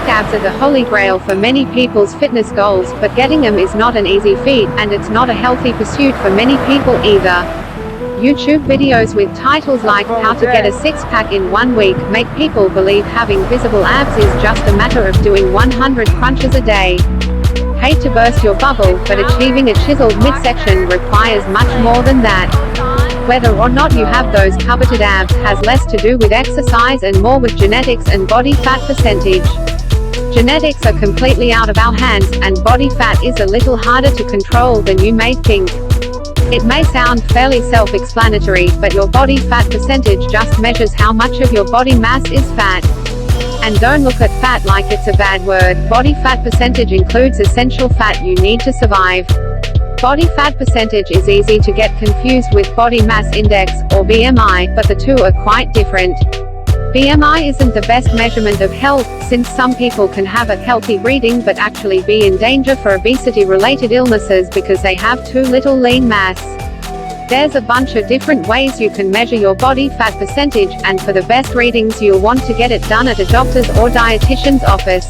abs are the holy grail for many people's fitness goals, but getting them is not an easy feat, and it's not a healthy pursuit for many people either. YouTube videos with titles like "How to get a six-pack in 1 week" make people believe having visible abs is just a matter of doing 100 crunches a day. Hate to burst your bubble, but achieving a chiseled midsection requires much more than that. Whether or not you have those coveted abs has less to do with exercise and more with genetics and body fat percentage. Genetics are completely out of our hands, and body fat is a little harder to control than you may think. It may sound fairly self-explanatory, but your body fat percentage just measures how much of your body mass is fat. And don't look at fat like it's a bad word. Body fat percentage includes essential fat you need to survive. Body fat percentage is easy to get confused with body mass index, or BMI, but the two are quite different. BMI isn't the best measurement of health, since some people can have a healthy reading but actually be in danger for obesity-related illnesses because they have too little lean mass. There's a bunch of different ways you can measure your body fat percentage, and for the best readings you'll want to get it done at a doctor's or dietitian's office.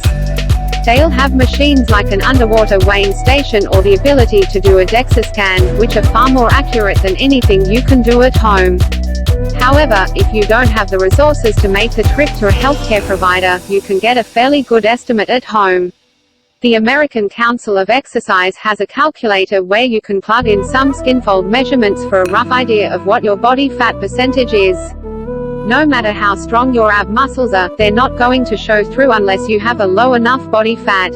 They'll have machines like an underwater weighing station or the ability to do a DEXA scan, which are far more accurate than anything you can do at home. However, if you don't have the resources to make the trip to a healthcare provider, you can get a fairly good estimate at home. The American Council of Exercise has a calculator where you can plug in some skinfold measurements for a rough idea of what your body fat percentage is. No matter how strong your ab muscles are, they're not going to show through unless you have a low enough body fat.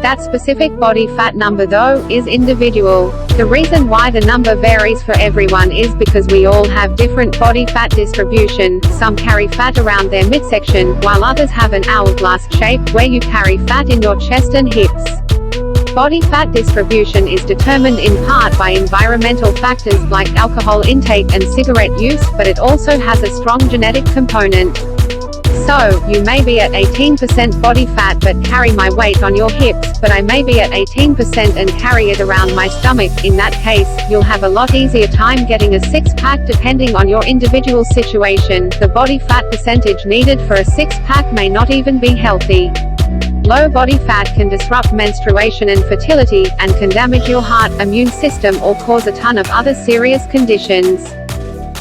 That specific body fat number, though, is individual. The reason why the number varies for everyone is because we all have different body fat distribution. Some carry fat around their midsection, while others have an hourglass shape, where you carry fat in your chest and hips. Body fat distribution is determined in part by environmental factors like alcohol intake and cigarette use, but it also has a strong genetic component. So, you may be at 18% body fat but carry my weight on your hips, but I may be at 18% and carry it around my stomach. In that case, you'll have a lot easier time getting a six-pack depending on your individual situation. The body fat percentage needed for a six-pack may not even be healthy. Low body fat can disrupt menstruation and fertility, and can damage your heart, immune system, or cause a ton of other serious conditions.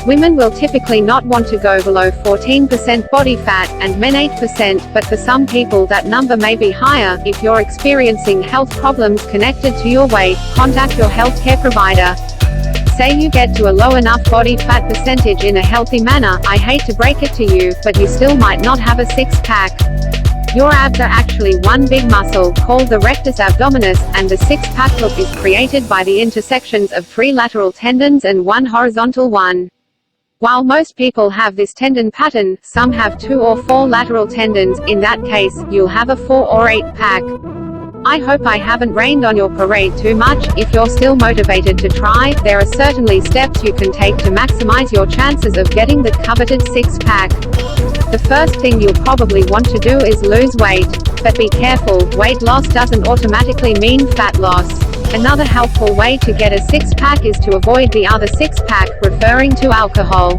Women will typically not want to go below 14% body fat, and men 8%, but for some people that number may be higher. If you're experiencing health problems connected to your weight, contact your healthcare provider. Say you get to a low enough body fat percentage in a healthy manner, I hate to break it to you, but you still might not have a six-pack. Your abs are actually one big muscle, called the rectus abdominis, and the six-pack look is created by the intersections of 3 lateral tendons and 1 horizontal one. While most people have this tendon pattern, some have 2 or 4 lateral tendons. In that case, you'll have a 4 or 8 pack. I hope I haven't rained on your parade too much. If you're still motivated to try, there are certainly steps you can take to maximize your chances of getting the coveted six-pack. The first thing you'll probably want to do is lose weight. But be careful, weight loss doesn't automatically mean fat loss. Another helpful way to get a six-pack is to avoid the other six-pack, referring to alcohol.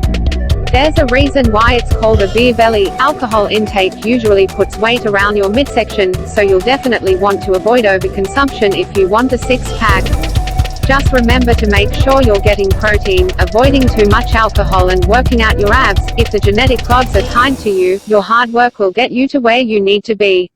There's a reason why it's called a beer belly. Alcohol intake usually puts weight around your midsection, so you'll definitely want to avoid overconsumption if you want a six-pack. Just remember to make sure you're getting protein, avoiding too much alcohol, and working out your abs. If the genetic gods are kind to you, your hard work will get you to where you need to be.